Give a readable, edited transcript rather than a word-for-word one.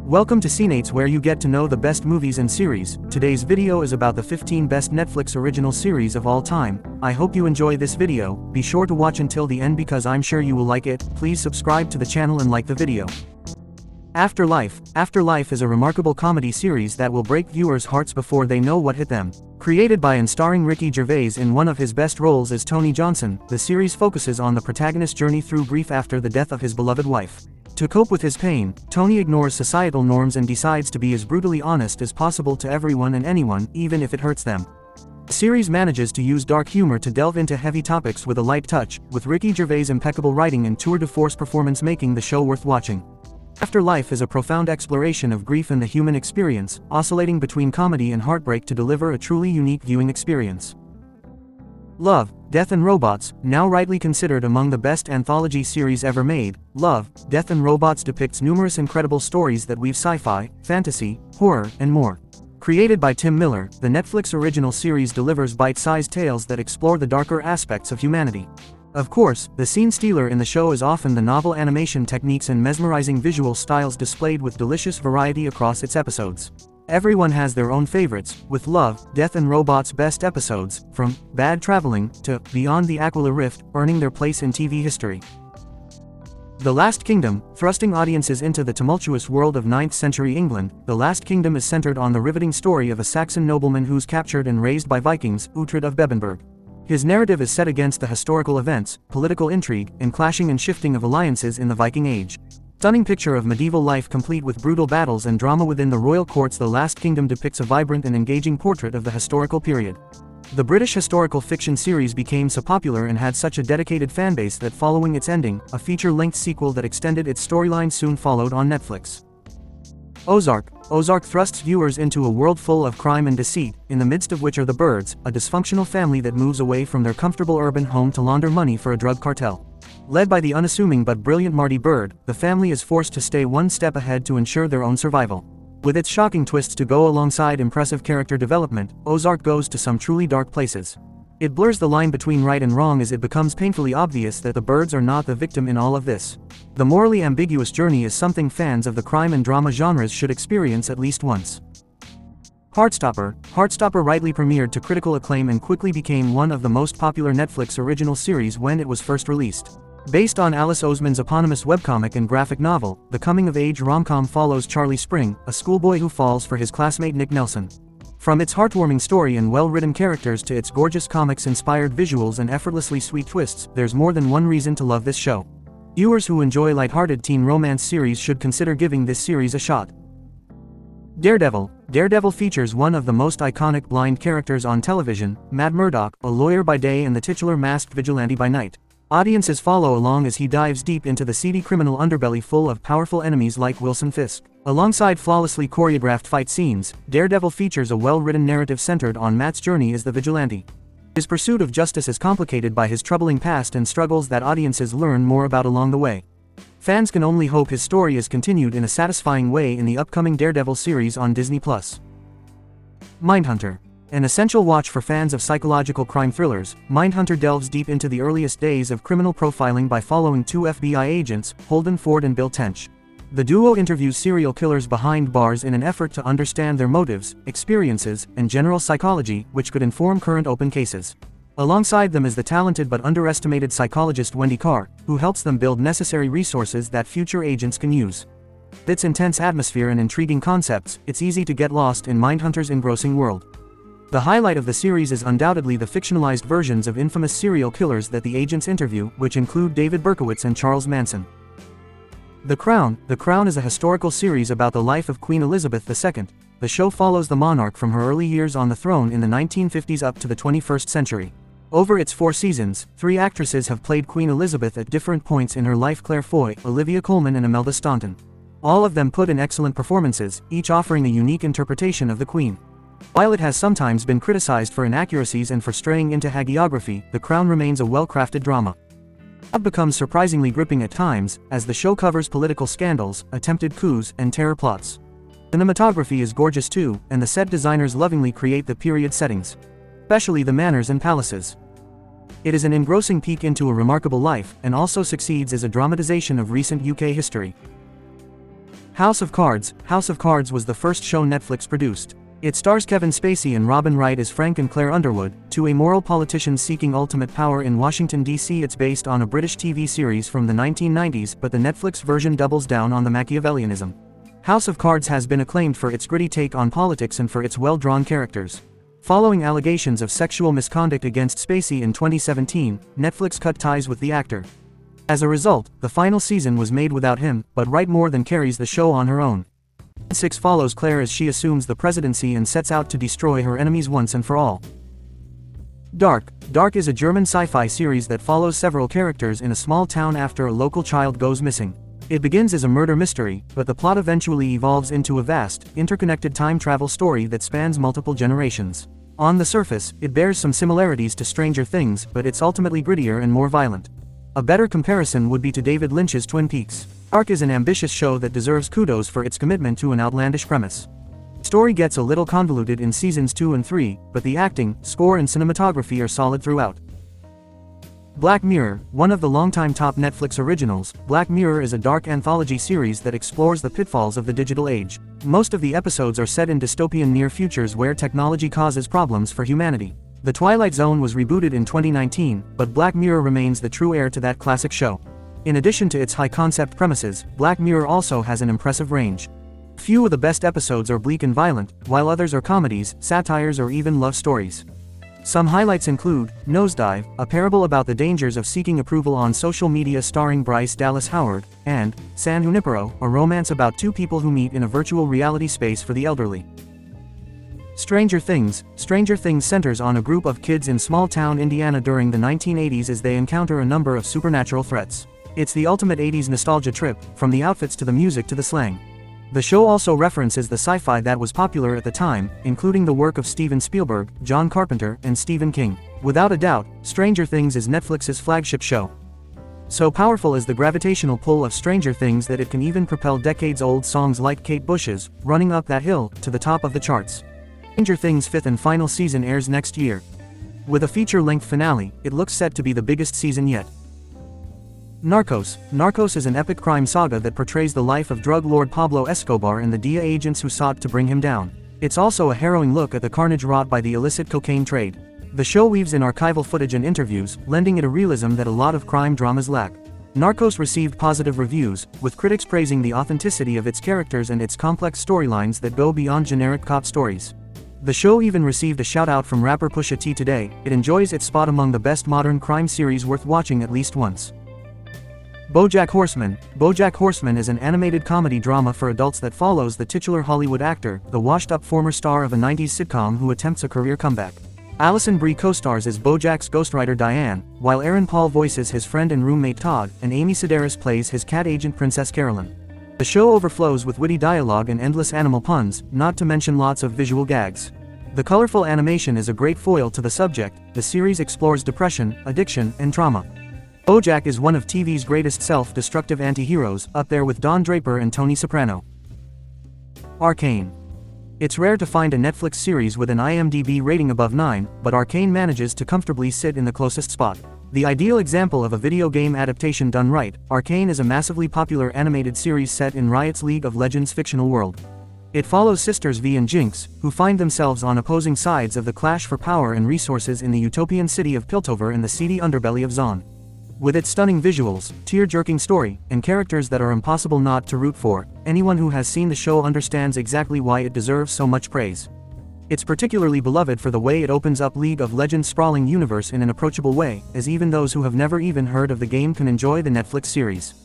Welcome to Cineights, where you get to know the best movies and series. Today's video is about the 15 best Netflix original series of all time. I hope you enjoy this video. Be sure to watch until the end because I'm sure you will like it. Please subscribe to the channel and like the video. Afterlife. Afterlife is a remarkable comedy series that will break viewers' hearts before they know what hit them. Created by and starring Ricky Gervais in one of his best roles as Tony Johnson, the series focuses on the protagonist's journey through grief after the death of his beloved wife. To cope with his pain, Tony ignores societal norms and decides to be as brutally honest as possible to everyone and anyone, even if it hurts them. The series manages to use dark humor to delve into heavy topics with a light touch, with Ricky Gervais' impeccable writing and tour de force performance making the show worth watching. Afterlife is a profound exploration of grief and the human experience, oscillating between comedy and heartbreak to deliver a truly unique viewing experience. Love, Death and Robots, now rightly considered among the best anthology series ever made, Love, Death and Robots depicts numerous incredible stories that weave sci-fi, fantasy, horror, and more. Created by Tim Miller, the Netflix original series delivers bite-sized tales that explore the darker aspects of humanity. Of course, the scene stealer in the show is often the novel animation techniques and mesmerizing visual styles displayed with delicious variety across its episodes. Everyone has their own favorites, with Love, Death and Robots' best episodes, from Bad Traveling to Beyond the Aquila Rift, earning their place in TV history. The Last Kingdom, thrusting audiences into the tumultuous world of 9th century England, The Last Kingdom is centered on the riveting story of a Saxon nobleman who's captured and raised by Vikings, Uhtred of Bebbanburg. His narrative is set against the historical events, political intrigue, and clashing and shifting of alliances in the Viking Age. Stunning picture of medieval life complete with brutal battles and drama within the royal courts. The Last Kingdom depicts a vibrant and engaging portrait of the historical period. The British historical fiction series became so popular and had such a dedicated fanbase that following its ending, a feature-length sequel that extended its storyline soon followed on Netflix. Ozark. Ozark thrusts viewers into a world full of crime and deceit, in the midst of which are the Birds, a dysfunctional family that moves away from their comfortable urban home to launder money for a drug cartel. Led by the unassuming but brilliant Marty Bird, the family is forced to stay one step ahead to ensure their own survival. With its shocking twists to go alongside impressive character development, Ozark goes to some truly dark places. It blurs the line between right and wrong as it becomes painfully obvious that the Birds are not the victim in all of this. The morally ambiguous journey is something fans of the crime and drama genres should experience at least once. Heartstopper. Heartstopper rightly premiered to critical acclaim and quickly became one of the most popular Netflix original series when it was first released. Based on Alice Oseman's eponymous webcomic and graphic novel, the coming-of-age rom-com follows Charlie Spring, a schoolboy who falls for his classmate Nick Nelson. From its heartwarming story and well-written characters to its gorgeous comics-inspired visuals and effortlessly sweet twists, there's more than one reason to love this show. Viewers who enjoy lighthearted teen romance series should consider giving this series a shot. Daredevil. Daredevil features one of the most iconic blind characters on television, Matt Murdock, a lawyer by day and the titular masked vigilante by night. Audiences follow along as he dives deep into the seedy criminal underbelly full of powerful enemies like Wilson Fisk. Alongside flawlessly choreographed fight scenes, Daredevil features a well-written narrative centered on Matt's journey as the vigilante. His pursuit of justice is complicated by his troubling past and struggles that audiences learn more about along the way. Fans can only hope his story is continued in a satisfying way in the upcoming Daredevil series on Disney+. Mindhunter. An essential watch for fans of psychological crime thrillers, Mindhunter delves deep into the earliest days of criminal profiling by following two FBI agents, Holden Ford and Bill Tench. The duo interviews serial killers behind bars in an effort to understand their motives, experiences, and general psychology, which could inform current open cases. Alongside them is the talented but underestimated psychologist Wendy Carr, who helps them build necessary resources that future agents can use. With its intense atmosphere and intriguing concepts, it's easy to get lost in Mindhunter's engrossing world. The highlight of the series is undoubtedly the fictionalized versions of infamous serial killers that the agents interview, which include David Berkowitz and Charles Manson. The Crown. The Crown is a historical series about the life of Queen Elizabeth II. The show follows the monarch from her early years on the throne in the 1950s up to the 21st century. Over its 4 seasons, 3 actresses have played Queen Elizabeth at different points in her life: Claire Foy, Olivia Colman and Imelda Staunton. All of them put in excellent performances, each offering a unique interpretation of the Queen. While it has sometimes been criticized for inaccuracies and for straying into hagiography, The Crown remains a well-crafted drama. It becomes surprisingly gripping at times, as the show covers political scandals, attempted coups, and terror plots. Cinematography is gorgeous too, and the set designers lovingly create the period settings, especially the manors and palaces. It is an engrossing peek into a remarkable life, and also succeeds as a dramatization of recent UK history. House of Cards. House of Cards was the first show Netflix produced. It stars Kevin Spacey and Robin Wright as Frank and Claire Underwood, two amoral politicians seeking ultimate power in Washington, D.C. It's based on a British TV series from the 1990s, but the Netflix version doubles down on the Machiavellianism. House of Cards has been acclaimed for its gritty take on politics and for its well-drawn characters. Following allegations of sexual misconduct against Spacey in 2017, Netflix cut ties with the actor. As a result, the final season was made without him, but Wright more than carries the show on her own. 6 follows Claire as she assumes the presidency and sets out to destroy her enemies once and for all. Dark. Dark is a German sci-fi series that follows several characters in a small town after a local child goes missing. It begins as a murder mystery, but the plot eventually evolves into a vast, interconnected time travel story that spans multiple generations. On the surface, it bears some similarities to Stranger Things, but it's ultimately grittier and more violent. A better comparison would be to David Lynch's Twin Peaks. Dark is an ambitious show that deserves kudos for its commitment to an outlandish premise. The story gets a little convoluted in seasons 2 and 3, but the acting, score and cinematography are solid throughout. Black Mirror. One of the longtime top Netflix originals, Black Mirror is a dark anthology series that explores the pitfalls of the digital age. Most of the episodes are set in dystopian near futures where technology causes problems for humanity. The Twilight Zone was rebooted in 2019, but Black Mirror remains the true heir to that classic show. In addition to its high-concept premises, Black Mirror also has an impressive range. Few of the best episodes are bleak and violent, while others are comedies, satires or even love stories. Some highlights include Nosedive, a parable about the dangers of seeking approval on social media starring Bryce Dallas Howard, and San Junipero, a romance about two people who meet in a virtual reality space for the elderly. Stranger Things. Stranger Things centers on a group of kids in small-town Indiana during the 1980s as they encounter a number of supernatural threats. It's the ultimate 80s nostalgia trip, from the outfits to the music to the slang. The show also references the sci-fi that was popular at the time, including the work of Steven Spielberg, John Carpenter, and Stephen King. Without a doubt, Stranger Things is Netflix's flagship show. So powerful is the gravitational pull of Stranger Things that it can even propel decades-old songs like Kate Bush's "Running Up That Hill" to the top of the charts. Stranger Things' 5th and final season airs next year. With a feature-length finale, it looks set to be the biggest season yet. Narcos. Narcos is an epic crime saga that portrays the life of drug lord Pablo Escobar and the DEA agents who sought to bring him down. It's also a harrowing look at the carnage wrought by the illicit cocaine trade. The show weaves in archival footage and interviews, lending it a realism that a lot of crime dramas lack. Narcos received positive reviews, with critics praising the authenticity of its characters and its complex storylines that go beyond generic cop stories. The show even received a shout-out from rapper Pusha T today. It enjoys its spot among the best modern crime series worth watching at least once. BoJack Horseman. BoJack Horseman is an animated comedy drama for adults that follows the titular Hollywood actor, the washed-up former star of a 90s sitcom who attempts a career comeback. Alison Brie co-stars as BoJack's ghostwriter Diane, while Aaron Paul voices his friend and roommate Todd, and Amy Sedaris plays his cat agent Princess Carolyn. The show overflows with witty dialogue and endless animal puns, not to mention lots of visual gags. The colorful animation is a great foil to the subject. The series explores depression, addiction, and trauma. BoJack is one of TV's greatest self-destructive anti-heroes, up there with Don Draper and Tony Soprano. Arcane. It's rare to find a Netflix series with an IMDb rating above 9, but Arcane manages to comfortably sit in the closest spot. The ideal example of a video game adaptation done right, Arcane is a massively popular animated series set in Riot's League of Legends fictional world. It follows sisters Vi and Jinx, who find themselves on opposing sides of the clash for power and resources in the utopian city of Piltover in the seedy underbelly of Zon. With its stunning visuals, tear-jerking story, and characters that are impossible not to root for, anyone who has seen the show understands exactly why it deserves so much praise. It's particularly beloved for the way it opens up League of Legends' sprawling universe in an approachable way, as even those who have never even heard of the game can enjoy the Netflix series.